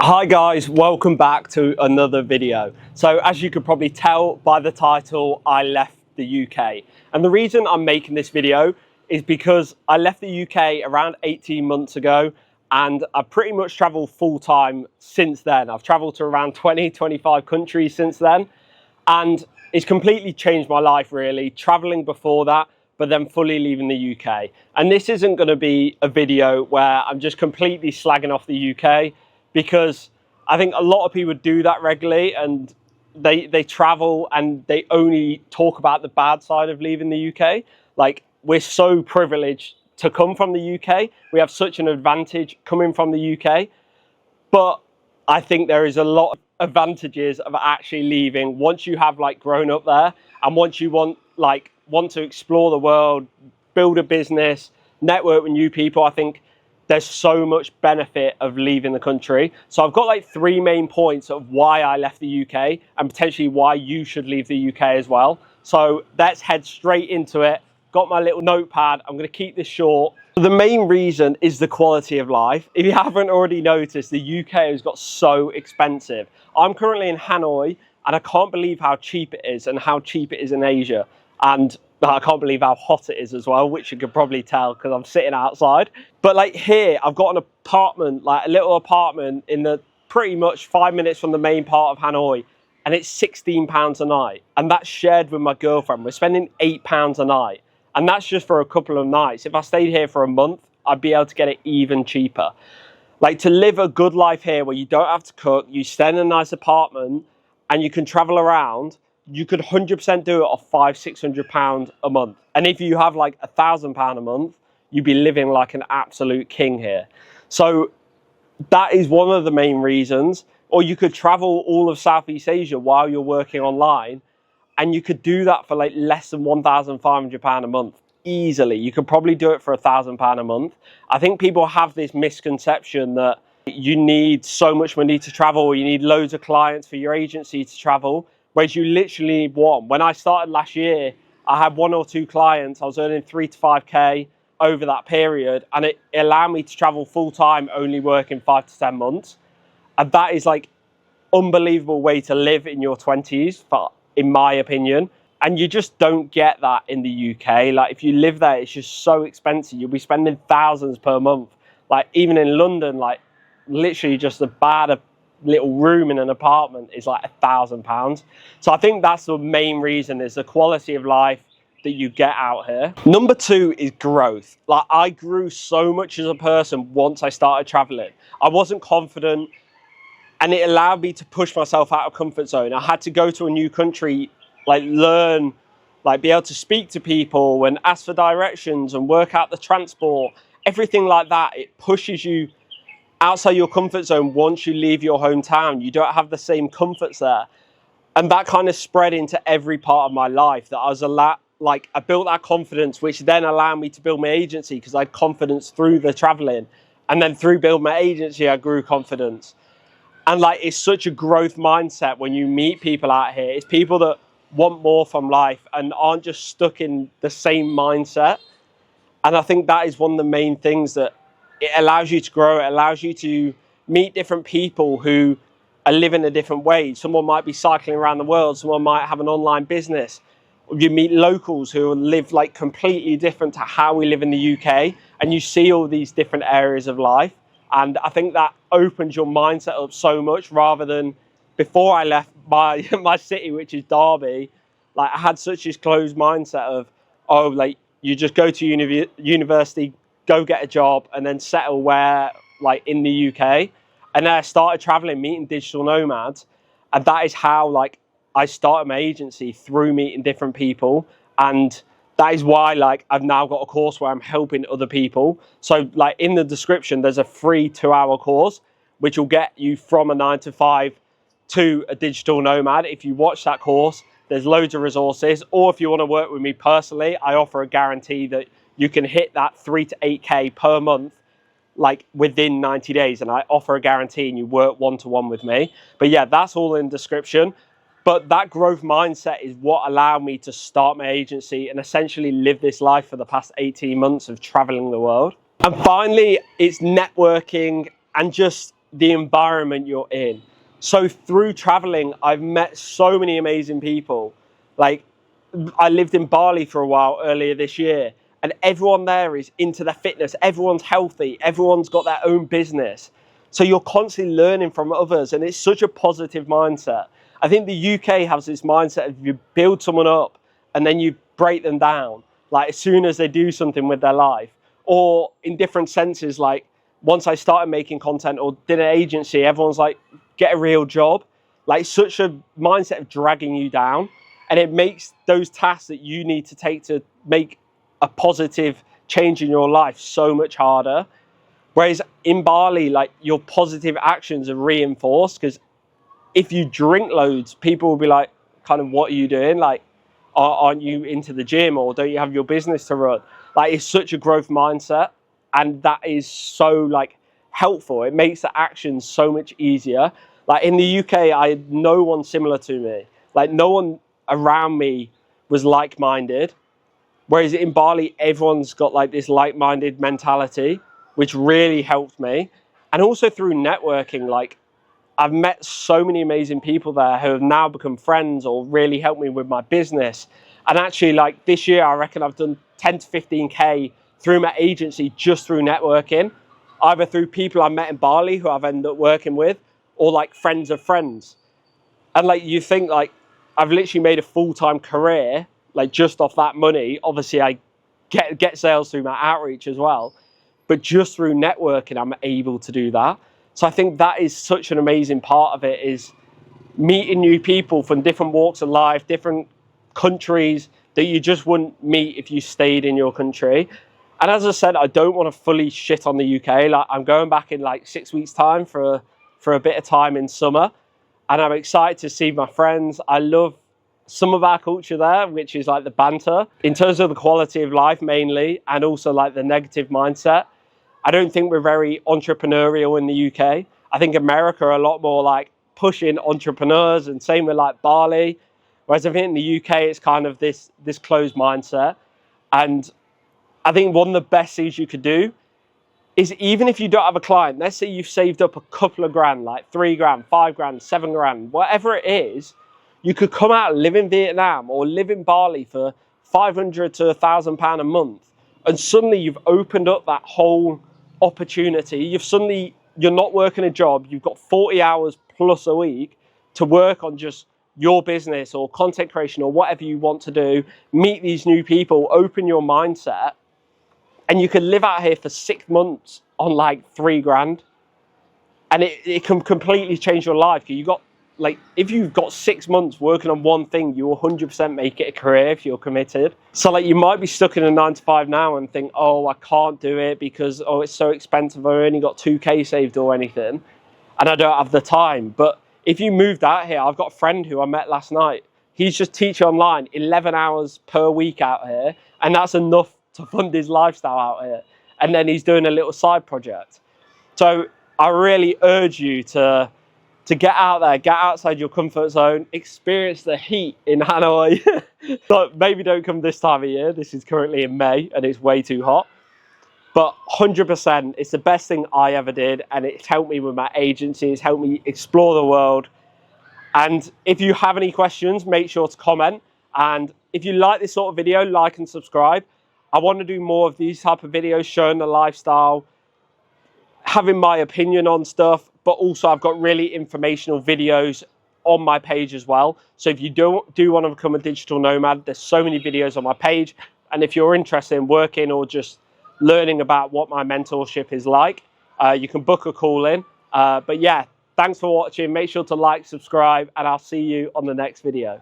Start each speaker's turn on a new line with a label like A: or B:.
A: Hi guys, welcome back to another video. So as you could probably tell by the title, I left the UK. And the reason I'm making this video is because I left the UK around 18 months ago and I've pretty much traveled full time since then. I've traveled to around 25 countries since then. And it's completely changed my life really, traveling before that, but then fully leaving the UK. And this isn't gonna be a video where I'm just completely slagging off the UK, because I think a lot of people do that regularly and they travel and they only talk about the bad side of leaving the UK. Like, we're so privileged to come from the UK. We have such an advantage coming from the UK. But I think there is a lot of advantages of actually leaving once you have grown up there, and once you want to explore the world, build a business, network with new people. I think there's so much benefit of leaving the country. So I've got three main points of why I left the UK and potentially why you should leave the UK as well. So let's head straight into it. Got my little notepad. I'm going to keep this short. The main reason is the quality of life. If you haven't already noticed, the UK has got so expensive. I'm currently in Hanoi and I can't believe how cheap it is and how cheap it is in Asia. And I can't believe how hot it is as well, which you could probably tell because I'm sitting outside. But here, I've got an apartment, a little apartment in the pretty much 5 minutes from the main part of Hanoi, and it's £16 a night. And that's shared with my girlfriend. We're spending £8 a night. And that's just for a couple of nights. If I stayed here for a month, I'd be able to get it even cheaper. To live a good life here where you don't have to cook, you stay in a nice apartment, and you can travel around, you could 100% do it off £500–600 a month. And if you have £1,000 a month, you'd be living like an absolute king here. So that is one of the main reasons. Or you could travel all of Southeast Asia while you're working online, and you could do that for less than £1,500 a month easily. You could probably do it for £1,000 a month. I think people have this misconception that you need so much money to travel, or you need loads of clients for your agency to travel. Whereas you literally need one. When I started last year, I had 1 or 2 clients. I was earning 3 to 5K over that period, and it allowed me to travel full time, only working 5 to 10 months. And that is unbelievable way to live in your 20s, in my opinion. And you just don't get that in the UK. If you live there, it's just so expensive. You'll be spending thousands per month. Even in London, literally just a bad little room in an apartment is £1,000. So I think that's the main reason, is the quality of life that you get out here. Number 2 is growth. I grew so much as a person once I started traveling. I wasn't confident, and it allowed me to push myself out of comfort zone. I had to go to a new country, learn, be able to speak to people and ask for directions and work out the transport, everything like that. It pushes you outside your comfort zone. Once you leave your hometown, you don't have the same comforts there. And that kind of spread into every part of my life, that I was I built that confidence, which then allowed me to build my agency, because I had confidence through the traveling. And then through building my agency, I grew confidence. And it's such a growth mindset when you meet people out here. It's people that want more from life and aren't just stuck in the same mindset. And I think that is one of the main things, that it allows you to grow. It allows you to meet different people who are living a different way. Someone might be cycling around the world. Someone might have an online business. You meet locals who live completely different to how we live in the UK. And you see all these different areas of life. And I think that opens your mindset up so much, rather than before I left my city, which is Derby. I had such this closed mindset of, you just go to university, go get a job, and then settle where, in the UK. And then I started traveling, meeting digital nomads. And that is how, I started my agency, through meeting different people. And that is why, I've now got a course where I'm helping other people. So, in the description, there's a free 2-hour course, which will get you from a 9 to 5 to a digital nomad. If you watch that course, there's loads of resources. Or if you want to work with me personally, I offer a guarantee that you can hit that 3 to 8K per month, within 90 days. And I offer a guarantee, and you work one-to-one with me. But yeah, that's all in the description. But that growth mindset is what allowed me to start my agency and essentially live this life for the past 18 months of traveling the world. And finally, it's networking and just the environment you're in. So through traveling, I've met so many amazing people. Like, I lived in Bali for a while earlier this year, and everyone there is into their fitness. Everyone's healthy. Everyone's got their own business. So you're constantly learning from others, and it's such a positive mindset. I think the UK has this mindset of you build someone up and then you break them down, like as soon as they do something with their life, or in different senses. Like, once I started making content or did an agency, everyone's like, get a real job. Like, such a mindset of dragging you down, and it makes those tasks that you need to take to make a positive change in your life so much harder. Whereas in Bali, like, your positive actions are reinforced, because if you drink loads, people will be like, kind of, what are you doing? Like, aren't you into the gym, or don't you have your business to run? Like, it's such a growth mindset, and that is so, like, helpful. It makes the actions so much easier. Like, in the UK, I had no one similar to me. Like, no one around me was like-minded. Whereas in Bali, everyone's got like this like-minded mentality, which really helped me. And also through networking, like, I've met so many amazing people there who have now become friends or really helped me with my business. And actually, like, this year, I reckon I've done 10 to 15K through my agency just through networking, either through people I met in Bali who I've ended up working with, or like friends of friends. And like, you think, like, I've literally made a full-time career, like, just off that money. Obviously, I get sales through my outreach as well, but just through networking, I'm able to do that. So I think that is such an amazing part of it, is meeting new people from different walks of life, different countries that you just wouldn't meet if you stayed in your country. And as I said, I don't want to fully shit on the UK. Like, I'm going back in like 6 weeks' time for a bit of time in summer, and I'm excited to see my friends. I love some of our culture there, which is like the banter, in terms of the quality of life mainly, and also like the negative mindset. I don't think we're very entrepreneurial in the UK. I think America are a lot more like pushing entrepreneurs, and same with like Bali. Whereas I think in the UK, it's kind of this closed mindset. And I think one of the best things you could do is, even if you don't have a client, let's say you've saved up a couple of grand, like 3 grand, 5 grand, 7 grand, whatever it is, you could come out and live in Vietnam or live in Bali for £500 to £1,000 a month. And suddenly you've opened up that whole opportunity. You're not working a job. You've got 40 hours plus a week to work on just your business or content creation or whatever you want to do. Meet these new people, open your mindset, and you can live out here for 6 months on like 3 grand. And it can completely change your life. You got, like, if you've got 6 months working on one thing, you will 100% make it a career if you're committed. So like, you might be stuck in a 9 to 5 now and think, oh, I can't do it because, oh, it's so expensive. I only got 2K saved or anything, and I don't have the time. But if you moved out here, I've got a friend who I met last night. He's just teaching online 11 hours per week out here, and that's enough to fund his lifestyle out here. And then he's doing a little side project. So I really urge you to get out there, get outside your comfort zone, experience the heat in Hanoi. So maybe don't come this time of year. This is currently in May and it's way too hot. But 100%, it's the best thing I ever did, and it's helped me with my agency. It's helped me explore the world. And if you have any questions, make sure to comment. And if you like this sort of video, like and subscribe. I want to do more of these type of videos, showing the lifestyle, having my opinion on stuff, but also I've got really informational videos on my page as well. So if you do want to become a digital nomad, there's so many videos on my page. And if you're interested in working or just learning about what my mentorship is like, you can book a call in. But yeah, thanks for watching. Make sure to like, subscribe, and I'll see you on the next video.